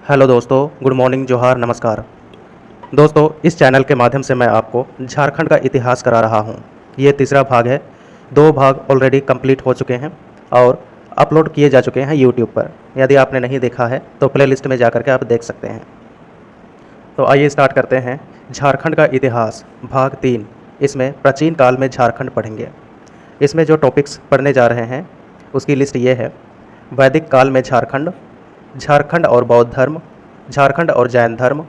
Hello दोस्तों, good morning, जोहार, नमस्कार। दोस्तों, इस चैनल के माध्यम से मैं आपको झारखंड का इतिहास करा रहा हूँ। ये तीसरा भाग है। 2 भाग ऑलरेडी कंप्लीट हो चुके हैं और अपलोड किए जा चुके हैं यूट्यूब पर। यदि आपने नहीं देखा है तो प्लेलिस्ट में जा करके आप देख सकते हैं। तो आइए स्टार्ट करते हैं। झारखंड का इतिहास भाग 3। इसमें प्राचीन काल में झारखंड पढ़ेंगे। इसमें जो टॉपिक्स पढ़ने जा रहे हैं उसकी लिस्ट ये है: वैदिक काल में झारखंड, झारखंड और बौद्ध धर्म, झारखंड और जैन धर्म,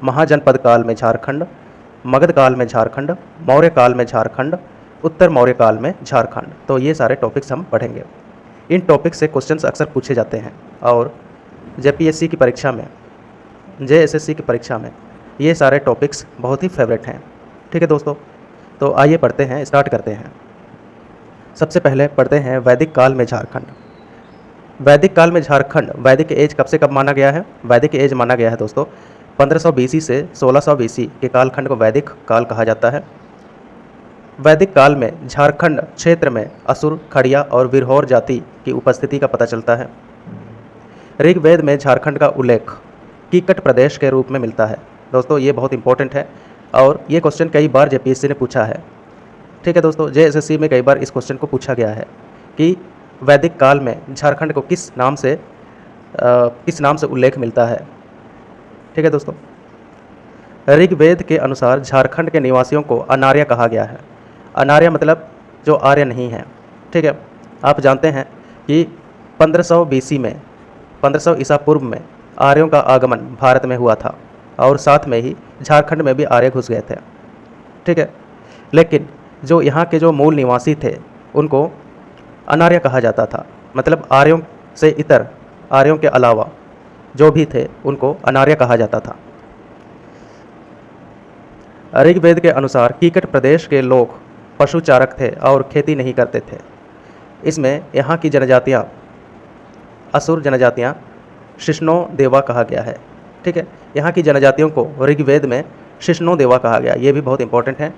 महाजनपद काल में झारखंड, मगध काल में झारखंड, मौर्य काल में झारखंड, उत्तर मौर्य काल में झारखंड। तो ये सारे टॉपिक्स हम पढ़ेंगे। इन टॉपिक से क्वेश्चंस अक्सर पूछे जाते हैं और जेपीएससी की परीक्षा में, जेएसएससी की परीक्षा में ये सारे टॉपिक्स बहुत ही फेवरेट हैं। ठीक है दोस्तों, तो आइए पढ़ते हैं, स्टार्ट करते हैं। सबसे पहले पढ़ते हैं वैदिक काल में झारखंड। वैदिक काल में झारखंड, वैदिक एज कब से कब माना गया है? वैदिक एज माना गया है दोस्तों 1500 बीसी से 1600 बीसी के कालखंड को वैदिक काल कहा जाता है। वैदिक काल में झारखंड क्षेत्र में असुर, खड़िया और विरहोर जाति की उपस्थिति का पता चलता है। ऋग्वेद में झारखंड का उल्लेख कीकट प्रदेश के रूप में मिलता है। दोस्तों, ये बहुत इंपॉर्टेंट है और ये क्वेश्चन कई बार जेपीएससी ने पूछा है। ठीक है दोस्तों, जेएसएससी में कई बार इस क्वेश्चन को पूछा गया है कि वैदिक काल में झारखंड को किस नाम से उल्लेख मिलता है। ठीक है दोस्तों, ऋग्वेद के अनुसार झारखंड के निवासियों को अनार्य कहा गया है। अनार्य मतलब जो आर्य नहीं है। ठीक है, आप जानते हैं कि 1500 बीसी में, 1500 ईसा पूर्व में आर्यों का आगमन भारत में हुआ था और साथ में ही झारखंड में भी आर्य घुस गए थे। ठीक है, लेकिन जो यहाँ के जो मूल निवासी थे उनको अनार्य कहा जाता था। मतलब आर्यों से इतर, आर्यों के अलावा जो भी थे उनको अनार्य कहा जाता था। ऋग्वेद के अनुसार कीकट प्रदेश के लोग पशुचारक थे और खेती नहीं करते थे। इसमें यहाँ की जनजातियाँ, असुर जनजातियाँ, शिष्णो देवा कहा गया है। ठीक है, यहाँ की जनजातियों को ऋग्वेद में शिष्णो देवा कहा गया। ये भी बहुत इंपॉर्टेंट है।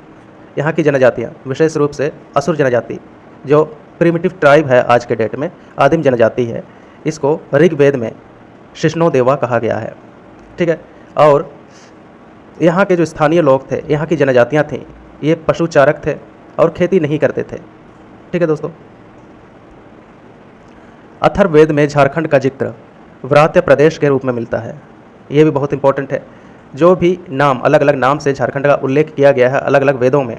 यहाँ की जनजातियाँ विशेष रूप से असुर जनजाति, जो प्रिमिटिव ट्राइब है आज के डेट में, आदिम जनजाति है, इसको ऋग्वेद में शिष्णो देवा कहा गया है। ठीक है, और यहाँ के जो स्थानीय लोग थे, यहाँ की जनजातियाँ थीं, ये पशुचारक थे और खेती नहीं करते थे। ठीक है दोस्तों, अथर्ववेद में झारखंड का जिक्र व्रात्य प्रदेश के रूप में मिलता है। ये भी बहुत इंपॉर्टेंट है। जो भी नाम, अलग अलग नाम से झारखंड का उल्लेख किया गया है अलग अलग वेदों में,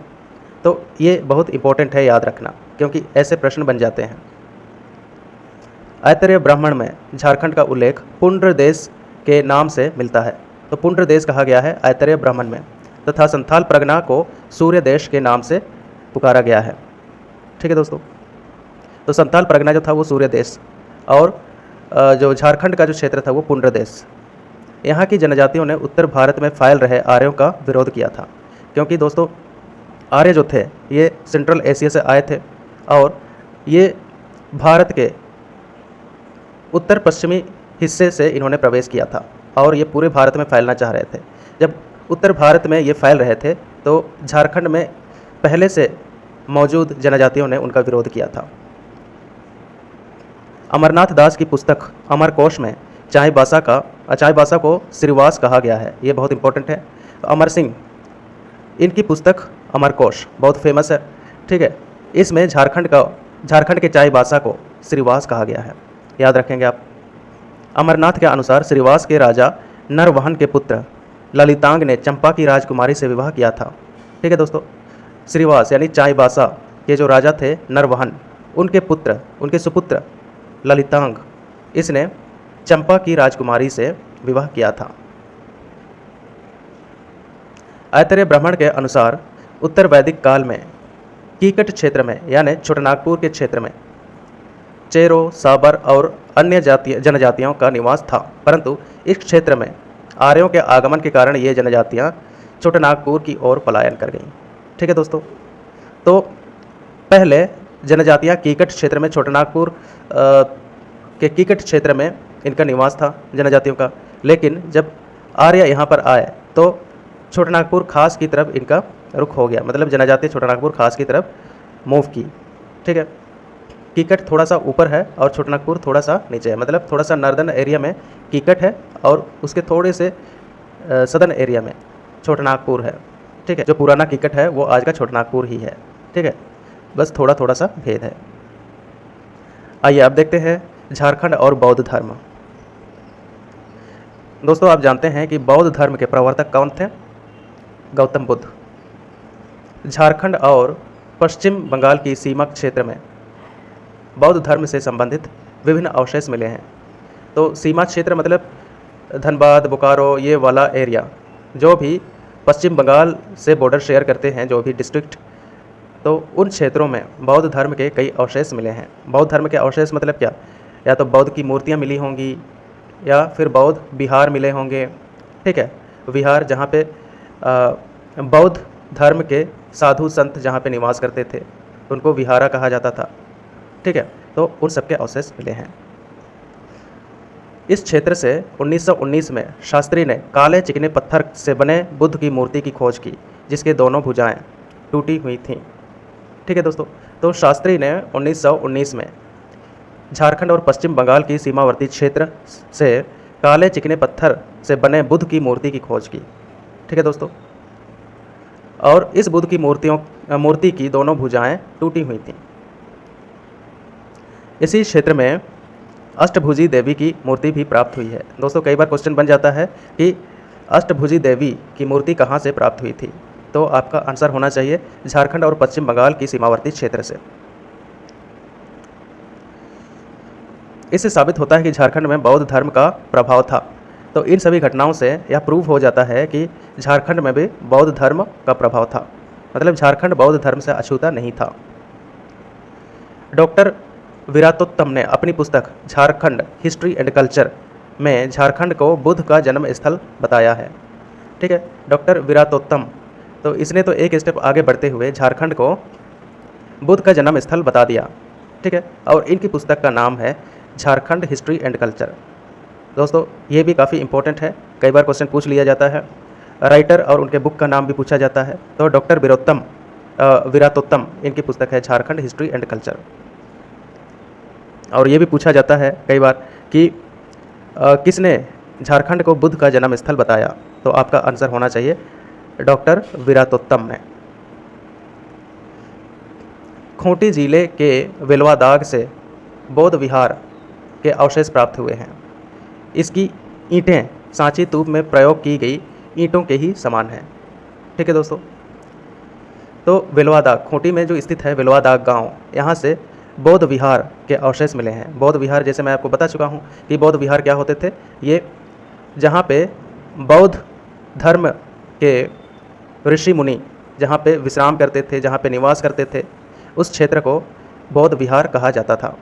तो ये बहुत इंपॉर्टेंट है याद रखना, क्योंकि ऐसे प्रश्न बन जाते हैं। ऐतरेय ब्राह्मण में झारखंड का उल्लेख पुंड्र देश के नाम से मिलता है। तो पुंड्र देश कहा गया है ऐतरेय ब्राह्मण में, तथा संथाल परगना को सूर्य देश के नाम से पुकारा गया है। ठीक है दोस्तों, तो संथाल परगना जो था वो सूर्य देश और जो झारखंड का जो क्षेत्र था वो पुंड्र देश। यहाँ की जनजातियों ने उत्तर भारत में फैल रहे आर्यों का विरोध किया था, क्योंकि दोस्तों आर्य जो थे ये सेंट्रल एशिया से आए थे और ये भारत के उत्तर पश्चिमी हिस्से से इन्होंने प्रवेश किया था और ये पूरे भारत में फैलना चाह रहे थे। जब उत्तर भारत में ये फैल रहे थे तो झारखंड में पहले से मौजूद जनजातियों ने उनका विरोध किया था। अमरनाथ दास की पुस्तक अमरकोश में चाईबासा को श्रीवास कहा गया है। ये बहुत इंपॉर्टेंट है। तो अमर सिंह, इनकी पुस्तक अमरकोश बहुत फेमस है। ठीक है, इसमें झारखंड के चाईबासा को श्रीवास कहा गया है, याद रखेंगे आप। अमरनाथ के अनुसार श्रीवास के राजा नरवहन के पुत्र ललितांग ने चंपा की राजकुमारी से विवाह किया था। ठीक है दोस्तों, श्रीवास यानी चाईबासा के जो राजा थे नरवहन, उनके सुपुत्र ललितांग, इसने चंपा की राजकुमारी से विवाह किया था। ऐतरेय ब्राह्मण के अनुसार उत्तर वैदिक काल में कीकट क्षेत्र में यानी छोटानागपुर के क्षेत्र में चेरो, साबर और अन्य जनजातियों का निवास था, परंतु इस क्षेत्र में आर्यों के आगमन के कारण ये जनजातियाँ छोटानागपुर की ओर पलायन कर गईं। ठीक है दोस्तों, तो पहले जनजातियाँ कीकट क्षेत्र में, छोटानागपुर के कीकट क्षेत्र में इनका निवास था जनजातियों का, लेकिन जब आर्य यहाँ पर आए तो छोटानागपुर खास की तरफ इनका रुख हो गया। मतलब जनजाति छोटानागपुर खास की तरफ मूव की। ठीक है, कीकट थोड़ा सा ऊपर है और छोटानागपुर थोड़ा सा नीचे है, मतलब थोड़ा सा नॉर्दर्न एरिया में कीकट है और उसके थोड़े से सदर्न एरिया में छोटानागपुर है। ठीक है, जो पुराना किकट है वो आज का छोटानागपुर ही है। ठीक है, बस थोड़ा थोड़ा सा भेद है। आइए अब देखते हैं झारखंड और बौद्ध धर्म। दोस्तों, आप जानते हैं कि बौद्ध धर्म के प्रवर्तक कौन थे? गौतम बुद्ध। झारखंड और पश्चिम बंगाल की सीमा क्षेत्र में बौद्ध धर्म से संबंधित विभिन्न अवशेष मिले हैं। तो सीमा क्षेत्र मतलब धनबाद, बोकारो, ये वाला एरिया, जो भी पश्चिम बंगाल से बॉर्डर शेयर करते हैं, जो भी डिस्ट्रिक्ट, तो उन क्षेत्रों में बौद्ध धर्म के कई अवशेष मिले हैं। बौद्ध धर्म के अवशेष मतलब क्या? या तो बौद्ध की मूर्तियाँ मिली होंगी या फिर बौद्ध विहार मिले होंगे। ठीक है, विहार जहाँ पे बौद्ध धर्म के साधु संत जहाँ पे निवास करते थे उनको विहारा कहा जाता था। ठीक है, तो उन सबके अवशेष मिले हैं। इस क्षेत्र से 1919 में शास्त्री ने काले चिकने पत्थर से बने बुद्ध की मूर्ति की खोज की, जिसके दोनों भुजाएं टूटी हुई थीं। ठीक है दोस्तों, तो शास्त्री ने 1919 में झारखंड और पश्चिम बंगाल की सीमावर्ती क्षेत्र से काले चिकने पत्थर से बने बुद्ध की मूर्ति की खोज की। ठीक है दोस्तों, और इस बुद्ध की मूर्ति की दोनों भुजाएं टूटी हुई थीं। इसी क्षेत्र में अष्टभुजी देवी की मूर्ति भी प्राप्त हुई है। दोस्तों, कई बार क्वेश्चन बन जाता है कि अष्टभुजी देवी की मूर्ति कहाँ से प्राप्त हुई थी? तो आपका आंसर होना चाहिए झारखंड और पश्चिम बंगाल की सीमावर्ती क्षेत्र से। इससे साबित होता है कि झारखंड में बौद्ध धर्म का प्रभाव था। तो इन सभी घटनाओं से यह प्रूव हो जाता है कि झारखंड में भी बौद्ध धर्म का प्रभाव था, मतलब झारखंड बौद्ध धर्म से अछूता नहीं था। डॉक्टर विरातोत्तम ने अपनी पुस्तक झारखंड हिस्ट्री एंड कल्चर में झारखंड को बुद्ध का जन्म स्थल बताया है। ठीक है, डॉक्टर विरातोत्तम, तो इसने तो एक स्टेप आगे बढ़ते हुए झारखंड को बुद्ध का जन्म स्थल बता दिया। ठीक है, और इनकी पुस्तक का नाम है झारखंड हिस्ट्री एंड कल्चर। दोस्तों, ये भी काफ़ी इंपॉर्टेंट है, कई बार क्वेश्चन पूछ लिया जाता है। राइटर और उनके बुक का नाम भी पूछा जाता है। तो डॉक्टर विरातोत्तम, इनकी पुस्तक है झारखंड हिस्ट्री एंड कल्चर। और ये भी पूछा जाता है कई बार कि किसने झारखंड को बुद्ध का जन्म स्थल बताया? तो आपका आंसर होना चाहिए डॉक्टर विरातोत्तम ने। खूंटी जिले के वेलवादाग से बौद्ध विहार के अवशेष प्राप्त हुए हैं। इसकी ईंटें सांची तूप में प्रयोग की गई ईंटों के ही समान हैं। ठीक है दोस्तों, तो वेलवादाग खूंटी में जो स्थित है वेलवादाग गांव, यहाँ से बौद्ध विहार के अवशेष मिले हैं। बौद्ध विहार, जैसे मैं आपको बता चुका हूँ कि बौद्ध विहार क्या होते थे, ये जहाँ पे बौद्ध धर्म के ऋषि मुनि जहाँ पे विश्राम करते थे, जहाँ पे निवास करते थे, उस क्षेत्र को बौद्ध विहार कहा जाता था।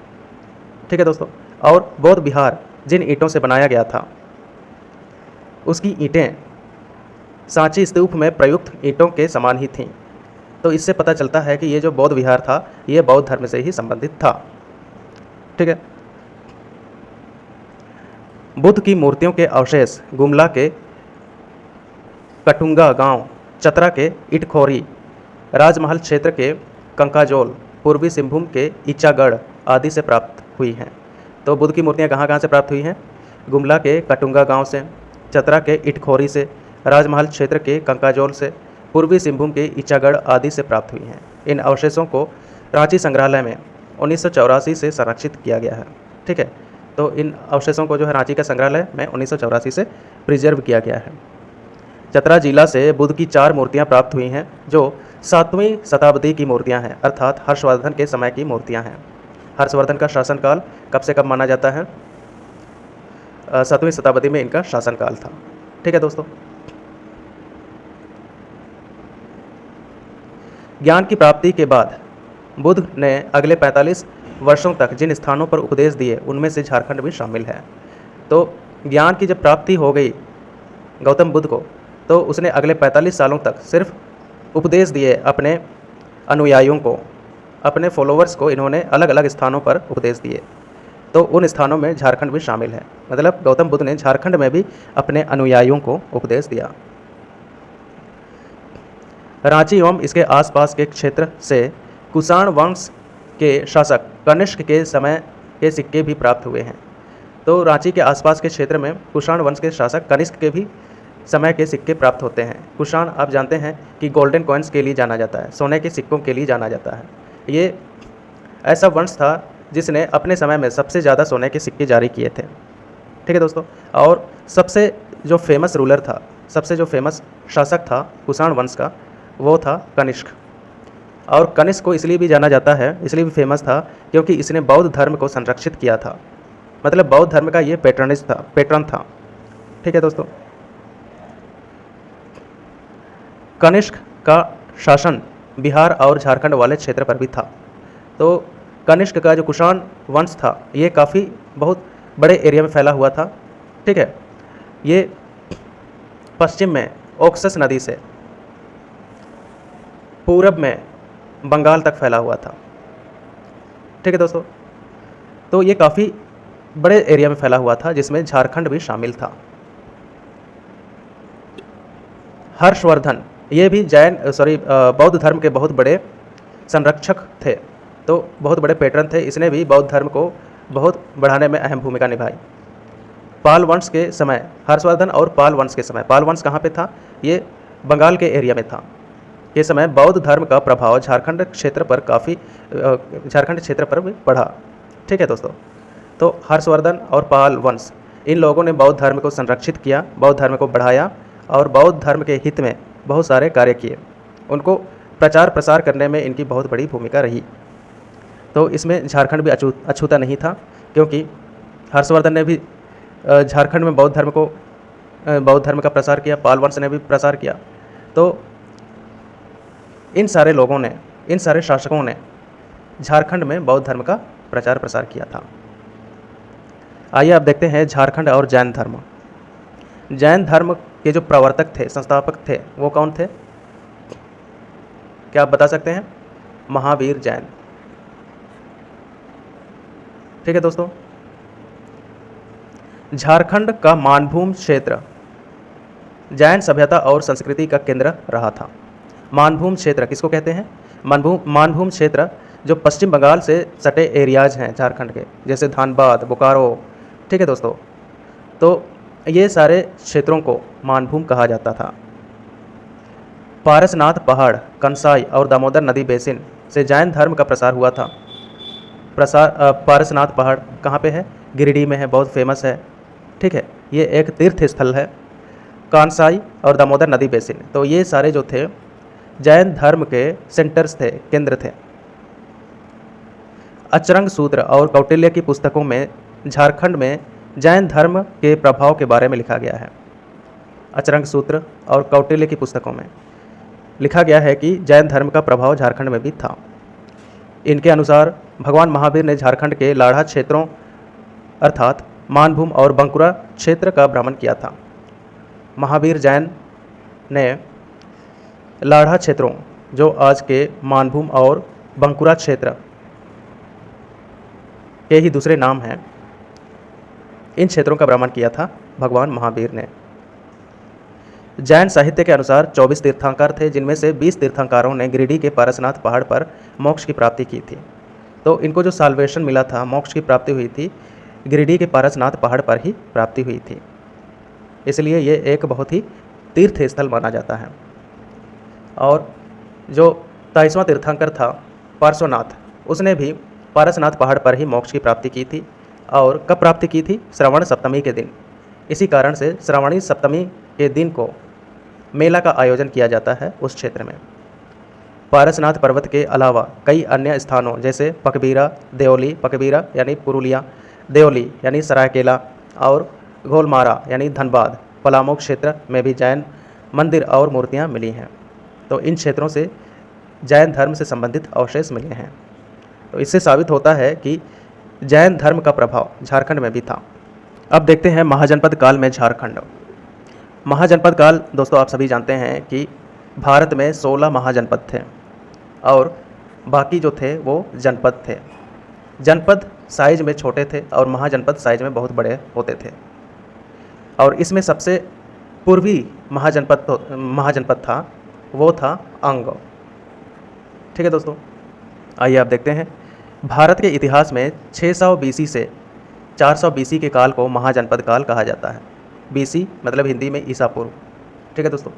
ठीक है दोस्तों, और बौद्ध विहार जिन ईंटों से बनाया गया था उसकी ईंटें सांची स्तूप में प्रयुक्त ईंटों के समान ही थीं। तो इससे पता चलता है कि ये जो बौद्ध विहार था ये बौद्ध धर्म से ही संबंधित था। ठीक है, बुद्ध की मूर्तियों के अवशेष गुमला के कटुंगा गांव, चतरा के इटखोरी, राजमहल क्षेत्र के कंकाजोल, पूर्वी सिंहभूम के इचागढ़ आदि से प्राप्त हुई हैं। तो बुद्ध की मूर्तियां कहाँ कहाँ से प्राप्त हुई हैं? गुमला के कटुंगा गांव से, चतरा के इटखोरी से, राजमहल क्षेत्र के कंकाजोल से, पूर्वी सिंहभूम के इचागढ़ आदि से प्राप्त हुई हैं। इन अवशेषों को रांची संग्रहालय में 1984 से संरक्षित किया गया है। ठीक है, तो इन अवशेषों को जो है रांची का संग्रहालय में 1984 से प्रिजर्व किया गया है। चतरा जिला से बुद्ध की 4 मूर्तियां प्राप्त हुई हैं, जो 7वीं शताब्दी की मूर्तियां हैं, अर्थात हर्षवर्धन के समय की मूर्तियां हैं। हर्षवर्धन का शासनकाल कब से कब माना जाता है? 7वीं शताब्दी में इनका शासनकाल था। ठीक है दोस्तों, ज्ञान की प्राप्ति के बाद बुद्ध ने अगले 45 वर्षों तक जिन स्थानों पर उपदेश दिए उनमें से झारखंड भी शामिल है। तो ज्ञान की जब प्राप्ति हो गई गौतम बुद्ध को, तो उसने अगले 45 सालों तक सिर्फ उपदेश दिए अपने अनुयायियों को, अपने फॉलोअर्स को इन्होंने अलग अलग स्थानों पर उपदेश दिए। तो उन स्थानों में झारखंड भी शामिल है, मतलब गौतम बुद्ध ने झारखंड में भी अपने अनुयायियों को उपदेश दिया। रांची एवं इसके आसपास के क्षेत्र से कुषाण वंश के शासक कनिष्क के समय के सिक्के भी प्राप्त हुए हैं। तो रांची के आसपास के क्षेत्र में कुषाण वंश के शासक कनिष्क के भी समय के सिक्के प्राप्त होते हैं। कुषाण आप जानते हैं कि गोल्डन कॉइन्स के लिए जाना जाता है, सोने के सिक्कों के लिए जाना जाता है। ये ऐसा वंश था जिसने अपने समय में सबसे ज़्यादा सोने के सिक्के जारी किए थे। ठीक है दोस्तों, और सबसे जो फेमस रूलर था, सबसे जो फेमस शासक था कुषाण वंश का, वो था कनिष्क। और कनिष्क को इसलिए भी जाना जाता है, इसलिए भी फेमस था क्योंकि इसने बौद्ध धर्म को संरक्षित किया था। मतलब बौद्ध धर्म का ये पैटर्न था। ठीक है दोस्तों, कनिष्क का शासन बिहार और झारखंड वाले क्षेत्र पर भी था। तो कनिष्क का जो कुषाण वंश था ये काफ़ी बहुत बड़े एरिया में फैला हुआ था। ठीक है, ये पश्चिम में ओक्सस नदी से पूरब में बंगाल तक फैला हुआ था। ठीक है दोस्तों, तो ये काफ़ी बड़े एरिया में फैला हुआ था जिसमें झारखंड भी शामिल था। हर्षवर्धन ये भी बौद्ध धर्म के बहुत बड़े संरक्षक थे, तो बहुत बड़े पैटर्न थे। इसने भी बौद्ध धर्म को बहुत बढ़ाने में अहम भूमिका निभाई। पाल वंश के समय, हर्षवर्धन और पाल वंश के समय, पाल वंश कहाँ पे था? ये बंगाल के एरिया में था। ये समय बौद्ध धर्म का प्रभाव झारखंड क्षेत्र पर भी पड़ा। ठीक है दोस्तों, तो हर्षवर्धन और पाल वंश, इन लोगों ने बौद्ध धर्म को संरक्षित किया, बौद्ध धर्म को बढ़ाया और बौद्ध धर्म के हित में बहुत सारे कार्य किए। उनको प्रचार प्रसार करने में इनकी बहुत बड़ी भूमिका रही। तो इसमें झारखंड भी अछूता नहीं था, क्योंकि हर्षवर्धन ने भी झारखंड में बौद्ध धर्म का प्रसार किया, पाल वंश ने भी प्रसार किया। तो इन सारे लोगों ने, इन सारे शासकों ने झारखंड में बौद्ध धर्म का प्रचार प्रसार किया था। आइए अब देखते हैं झारखंड और जैन धर्म। जैन धर्म के जो प्रवर्तक थे, संस्थापक थे, वो कौन थे? क्या आप बता सकते हैं? महावीर जैन। ठीक है दोस्तों, झारखंड का मानभूम क्षेत्र जैन सभ्यता और संस्कृति का केंद्र रहा था। मानभूम क्षेत्र किसको कहते हैं? मानभूम क्षेत्र जो पश्चिम बंगाल से सटे एरियाज हैं झारखंड के, जैसे धनबाद, बोकारो। ठीक है दोस्तों, तो ये सारे क्षेत्रों को मानभूम कहा जाता था। पारसनाथ पहाड़, कंसाई और दामोदर नदी बेसिन से जैन धर्म का प्रसार हुआ था। पारसनाथ पहाड़ कहाँ पे है? गिरिडीह में है, बहुत फेमस है। ठीक है, ये एक तीर्थ स्थल है। कांसाई और दामोदर नदी बेसिन, तो ये सारे जो थे जैन धर्म के सेंटर्स थे, केंद्र थे। अचरंग सूत्र और कौटिल्य की पुस्तकों में झारखंड में जैन धर्म के प्रभाव के बारे में लिखा गया है। अचरंग सूत्र और कौटिल्य की पुस्तकों में लिखा गया है कि जैन धर्म का प्रभाव झारखंड में भी था। इनके अनुसार भगवान महावीर ने झारखंड के लाढ़ा क्षेत्रों अर्थात मानभूम और बंकुरा क्षेत्र का भ्रमण किया था। महावीर जैन ने लाढ़ा क्षेत्रों, जो आज के मानभूम और बंकुरा क्षेत्र के ही दूसरे नाम हैं, इन क्षेत्रों का भ्रमण किया था भगवान महावीर ने। जैन साहित्य के अनुसार 24 तीर्थंकर थे, जिनमें से 20 तीर्थंकरों ने गिरिडीह के पारसनाथ पहाड़ पर मोक्ष की प्राप्ति की थी। तो इनको जो साल्वेशन मिला था, मोक्ष की प्राप्ति हुई थी, गिरिडीह के पारसनाथ पहाड़ पर ही प्राप्ति हुई थी। इसलिए ये एक बहुत ही तीर्थ स्थल माना जाता है। और जो 23वां तीर्थंकर था पार्श्वनाथ, उसने भी पारसनाथ पहाड़ पर ही मोक्ष की प्राप्ति की थी। और कब प्राप्ति की थी? श्रावण सप्तमी के दिन। इसी कारण से श्रावणी सप्तमी के दिन को मेला का आयोजन किया जाता है उस क्षेत्र में। पारसनाथ पर्वत के अलावा कई अन्य स्थानों जैसे पकबीरा यानी पुरुलिया, देवली यानी सरायकेला और घोलमारा यानी धनबाद, पलामू क्षेत्र में भी जैन मंदिर और मूर्तियां मिली हैं। तो इन क्षेत्रों से जैन धर्म से संबंधित अवशेष मिले हैं। तो इससे साबित होता है कि जैन धर्म का प्रभाव झारखंड में भी था। अब देखते हैं महाजनपद काल में झारखंड। महाजनपद काल दोस्तों आप सभी जानते हैं कि भारत में 16 महाजनपद थे और बाकी जो थे वो जनपद थे। जनपद साइज में छोटे थे और महाजनपद साइज में बहुत बड़े होते थे। और इसमें सबसे पूर्वी महाजनपद था वो था अंग। ठीक है दोस्तों, आइए आप देखते हैं। भारत के इतिहास में 600 BC से 400 BC के काल को महाजनपद काल कहा जाता है। BC मतलब हिंदी में ईसा पूर्व। ठीक है दोस्तों,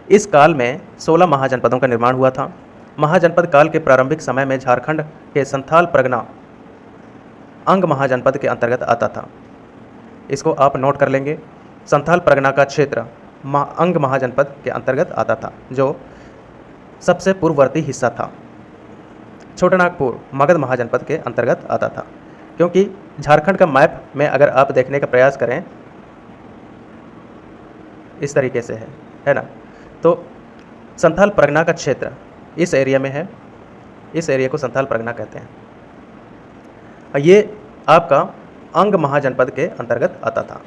इस काल में 16 महाजनपदों का निर्माण हुआ था। महाजनपद काल के प्रारंभिक समय में झारखंड के संथाल परगना अंग महाजनपद के अंतर्गत आता था। इसको आप नोट कर लेंगे। संथाल परगना का क्षेत्र अंग महाजनपद के अंतर्गत आता था, जो सबसे पूर्ववर्ती हिस्सा था। छोटानागपुर मगध महाजनपद के अंतर्गत आता था, क्योंकि झारखंड का मैप में अगर आप देखने का प्रयास करें इस तरीके से है ना, तो संथाल परगना का क्षेत्र इस एरिया में है। इस एरिया को संथाल परगना कहते हैं। ये आपका अंग महाजनपद के अंतर्गत आता था,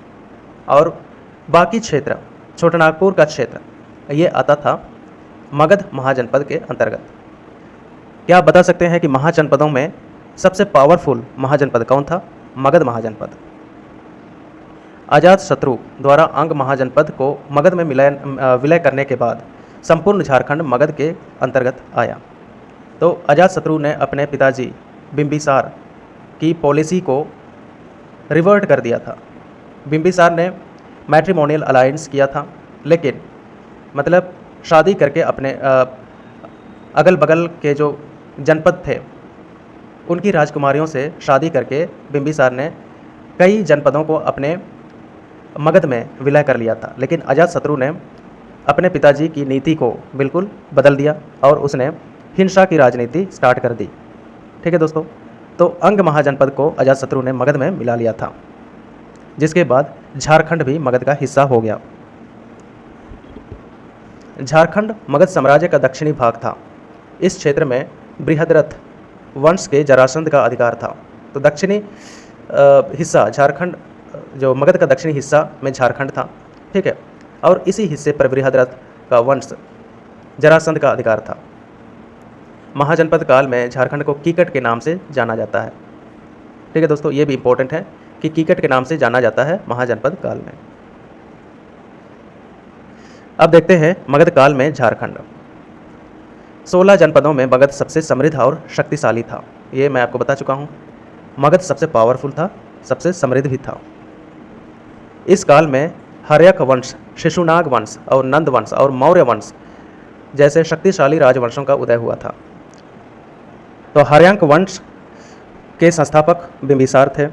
और बाकी क्षेत्र छोटानागपुर का क्षेत्र ये आता था मगध महाजनपद के अंतर्गत। क्या आप बता सकते हैं कि महाजनपदों में सबसे पावरफुल महाजनपद कौन था? मगध महाजनपद। अजातशत्रु द्वारा अंग महाजनपद को मगध में विलय करने के बाद संपूर्ण झारखंड मगध के अंतर्गत आया। तो अजातशत्रु ने अपने पिताजी बिंबिसार की पॉलिसी को रिवर्ट कर दिया था। बिंबिसार ने मैट्रिमोनियल अलायंस किया था, लेकिन मतलब शादी करके अपने अगल बगल के जो जनपद थे उनकी राजकुमारियों से शादी करके बिंबिसार ने कई जनपदों को अपने मगध में विलय कर लिया था। लेकिन अजातशत्रु ने अपने पिताजी की नीति को बिल्कुल बदल दिया और उसने हिंसा की राजनीति स्टार्ट कर दी। ठीक है दोस्तों, तो अंग महाजनपद को अजातशत्रु ने मगध में मिला लिया था, जिसके बाद झारखंड भी मगध का हिस्सा हो गया। झारखंड मगध साम्राज्य का दक्षिणी भाग था। इस क्षेत्र में बृहद्रथ वंश के जरासंध का अधिकार था। तो दक्षिणी हिस्सा झारखंड, जो मगध का दक्षिणी हिस्सा में झारखंड था, ठीक है, और इसी हिस्से पर बृहद्रथ का वंश जरासंध का अधिकार था। महाजनपद काल में झारखंड को कीकट के नाम से जाना जाता है। ठीक है दोस्तों, ये भी इम्पोर्टेंट है कि कीकट के नाम से जाना जाता है महाजनपद काल में। अब देखते हैं मगध काल में झारखंड। 16 जनपदों में मगध सबसे समृद्ध और शक्तिशाली था। ये मैं आपको बता चुका हूँ। मगध सबसे पावरफुल था, सबसे समृद्ध भी था। इस काल में हर्यक वंश, शिशुनाग वंश और नंद वंश और मौर्य वंश जैसे शक्तिशाली राजवंशों का उदय हुआ था। तो हर्यक वंश के संस्थापक बिंबिसार थे।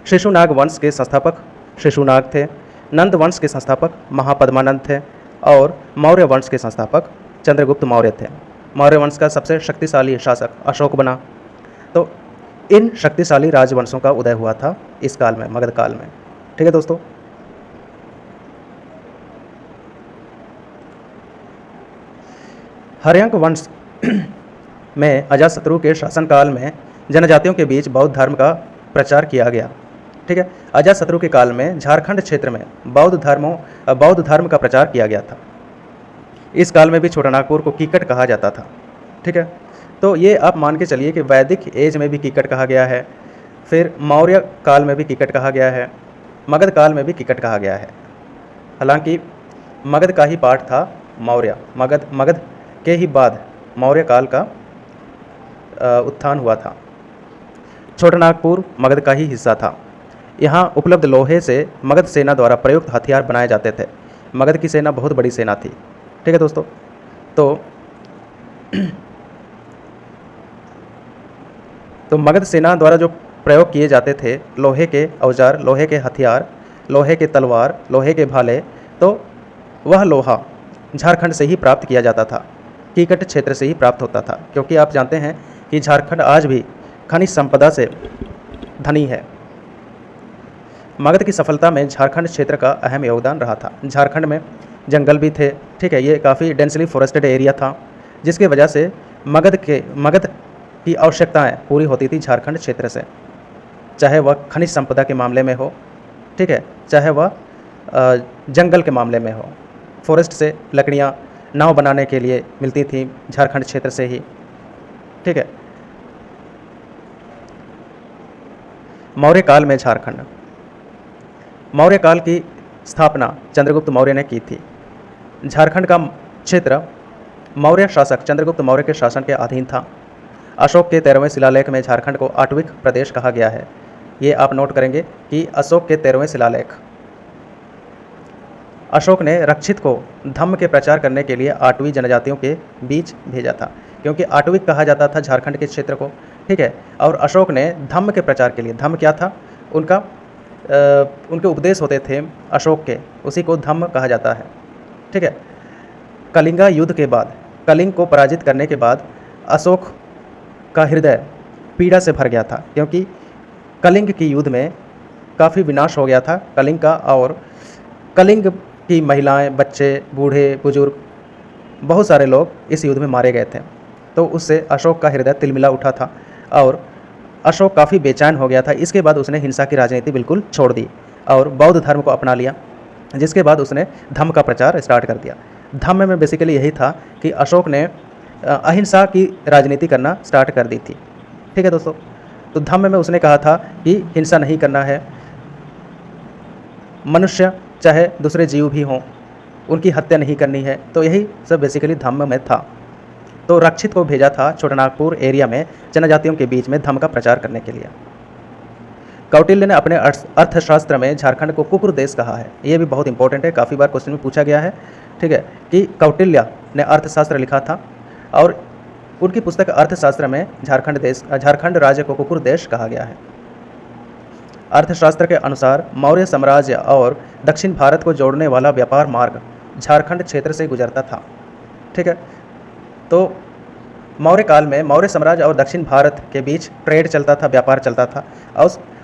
शिशुनाग वंश के संस्थापक शिशुनाग थे। नंद वंश के संस्थापक महापद्मानंद थे और मौर्य वंश के संस्थापक चंद्रगुप्त मौर्य थे। मौर्य वंश का सबसे शक्तिशाली शासक अशोक बना। तो इन शक्तिशाली राजवंशों का उदय हुआ था इस काल में, मगध काल में। ठीक है दोस्तों, हर्यक वंश में अजातशत्रु के शासनकाल में जनजातियों के बीच बौद्ध धर्म का प्रचार किया गया। ठीक है, अजातशत्रु के काल में झारखंड क्षेत्र में बौद्ध धर्म का प्रचार किया गया था। इस काल में भी छोटानागपुर को कीकट कहा जाता था। ठीक है, तो ये आप मान के चलिए कि वैदिक एज में भी कीकट कहा गया है, फिर मौर्य काल में भी कीकट कहा गया है, मगध काल में भी कीकट कहा गया है। हालांकि मगध का ही पार्ट था मौर्य। मगध के ही बाद मौर्य काल का उत्थान हुआ था। छोटानागपुर मगध का ही हिस्सा था। यहाँ उपलब्ध लोहे से मगध सेना द्वारा प्रयुक्त हथियार बनाए जाते थे। मगध की सेना बहुत बड़ी सेना थी। ठीक है दोस्तों, तो मगध सेना द्वारा जो प्रयोग किए जाते थे लोहे के औजार, लोहे के हथियार, लोहे के तलवार, लोहे के भाले, तो वह लोहा झारखंड से ही प्राप्त किया जाता था, कीकट क्षेत्र से ही प्राप्त होता था। क्योंकि आप जानते हैं कि झारखंड आज भी खनिज संपदा से धनी है। मगध की सफलता में झारखंड क्षेत्र का अहम योगदान रहा था। झारखंड में जंगल भी थे। ठीक है, ये काफ़ी डेंसली फॉरेस्टेड एरिया था, जिसकी वजह से मगध की आवश्यकताएं पूरी होती थी झारखंड क्षेत्र से, चाहे वह खनिज संपदा के मामले में हो, ठीक है, चाहे वह जंगल के मामले में हो। फॉरेस्ट से लकड़ियाँ नाव बनाने के लिए मिलती थी झारखंड क्षेत्र से ही। ठीक है, मौर्य काल में झारखंड, मौर्य काल की स्थापना चंद्रगुप्त मौर्य ने की थी। झारखंड का क्षेत्र मौर्य शासक चंद्रगुप्त मौर्य के शासन के अधीन था। अशोक के 13वें शिलालेख में झारखंड को आटविक प्रदेश कहा गया है। ये आप नोट करेंगे कि अशोक के 13वें शिलालेख। अशोक ने रक्षित को धम्म के प्रचार करने के लिए आठवीं जनजातियों के बीच भेजा था, क्योंकि आठवीं कहा जाता था झारखंड के क्षेत्र को, ठीक है। और अशोक ने धम्म के प्रचार के लिए, धम्म क्या था उनका, उनके उपदेश होते थे अशोक के, उसी को धम्म कहा जाता है, ठीक है। कलिंगा युद्ध के बाद, कलिंग को पराजित करने के बाद अशोक का हृदय पीड़ा से भर गया था, क्योंकि कलिंग की युद्ध में काफ़ी विनाश हो गया था कलिंग का, और कलिंग की महिलाएं, बच्चे, बूढ़े, बुजुर्ग, बहुत सारे लोग इस युद्ध में मारे गए थे। तो उससे अशोक का हृदय तिलमिला उठा था और अशोक काफ़ी बेचैन हो गया था। इसके बाद उसने हिंसा की राजनीति बिल्कुल छोड़ दी और बौद्ध धर्म को अपना लिया, जिसके बाद उसने धम्म का प्रचार स्टार्ट कर दिया। धम्म में बेसिकली यही था कि अशोक ने अहिंसा की राजनीति करना स्टार्ट कर दी थी, ठीक है दोस्तों। तो धम्म में उसने कहा था कि हिंसा नहीं करना है, मनुष्य चाहे दूसरे जीव भी हों उनकी हत्या नहीं करनी है। तो यही सब बेसिकली धम्म में था। तो रक्षित को भेजा था छोटानागपुर एरिया में जनजातियों के बीच में धम्म का प्रचार करने के लिए। कौटिल्य ने अपने अर्थशास्त्र में झारखंड को कुकुर देश कहा है। ये भी बहुत इंपॉर्टेंट है, काफ़ी बार क्वेश्चन में पूछा गया है, ठीक है, कि कौटिल्य ने अर्थशास्त्र लिखा था और उनकी पुस्तक अर्थशास्त्र में झारखंड राज्य को कुकुर देश कहा गया है। अर्थशास्त्र के अनुसार मौर्य साम्राज्य और दक्षिण भारत को जोड़ने वाला व्यापार मार्ग झारखंड क्षेत्र से गुजरता था, ठीक है। तो मौर्य काल में मौर्य साम्राज्य और दक्षिण भारत के बीच ट्रेड चलता था, व्यापार चलता था,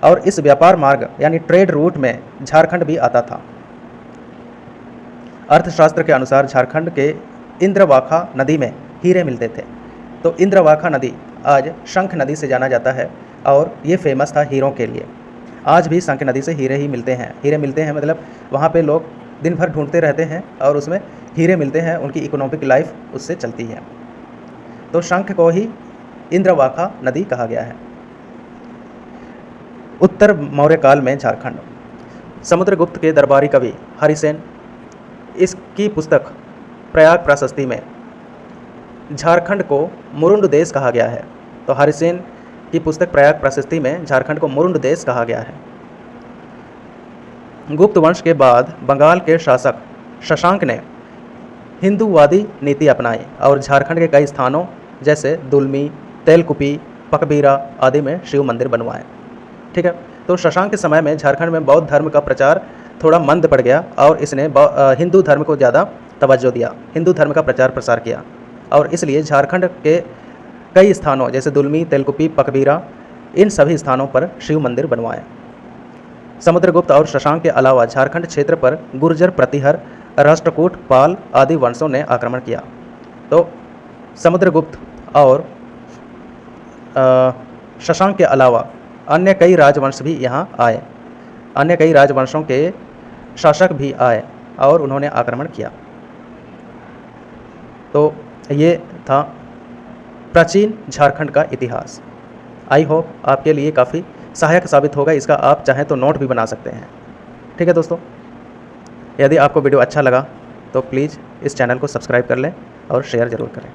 और इस व्यापार मार्ग यानी ट्रेड रूट में झारखंड भी आता था। अर्थशास्त्र के अनुसार झारखंड के इंद्रवाखा नदी में हीरे मिलते थे। तो इंद्रवाखा नदी आज शंख नदी से जाना जाता है और ये फेमस था हीरों के लिए। आज भी शंख नदी से हीरे ही मिलते हैं, हीरे मिलते हैं, मतलब वहाँ पे लोग दिन भर ढूंढते रहते हैं और उसमें हीरे मिलते हैं, उनकी इकोनॉमिक लाइफ उससे चलती है। तो शंख को ही इंद्रवाखा नदी कहा गया है। उत्तर मौर्य काल में झारखंड, समुद्रगुप्त के दरबारी कवि हरिसेन, इसकी पुस्तक प्रयाग प्रशस्ति में झारखंड को मुरुंड देश कहा गया है। तो हरिसेन की पुस्तक प्रयाग प्रशस्ति में झारखंड को मुरुंड देश कहा गया है। गुप्त वंश के बाद बंगाल के शासक शशांक ने हिंदूवादी नीति अपनाई और झारखंड के कई स्थानों जैसे दुलमी, तेलकुपी, पकबीरा आदि में शिव मंदिर बनवाए, ठीक है। तो शशांक के समय में झारखंड में बौद्ध धर्म का प्रचार थोड़ा मंद पड़ गया और इसने हिंदू धर्म को ज़्यादा तवज्जो दिया, हिंदू धर्म का प्रचार प्रसार किया, और इसलिए झारखंड के कई स्थानों जैसे दुलमी, तेलकुपी, पकबीरा, इन सभी स्थानों पर शिव मंदिर बनवाए। समुद्रगुप्त और शशांक के अलावा झारखंड क्षेत्र पर गुर्जर, प्रतिहर, राष्ट्रकूट, पाल आदि वंशों ने आक्रमण किया। तो समुद्रगुप्त और शशांक के अलावा अन्य कई राजवंश भी यहाँ आए, अन्य कई राजवंशों के शासक भी आए और उन्होंने आक्रमण किया। तो ये था प्राचीन झारखंड का इतिहास। आई होप आपके लिए काफ़ी सहायक साबित होगा। इसका आप चाहें तो नोट भी बना सकते हैं, ठीक है दोस्तों। यदि आपको वीडियो अच्छा लगा तो प्लीज़ इस चैनल को सब्सक्राइब कर लें और शेयर ज़रूर करें।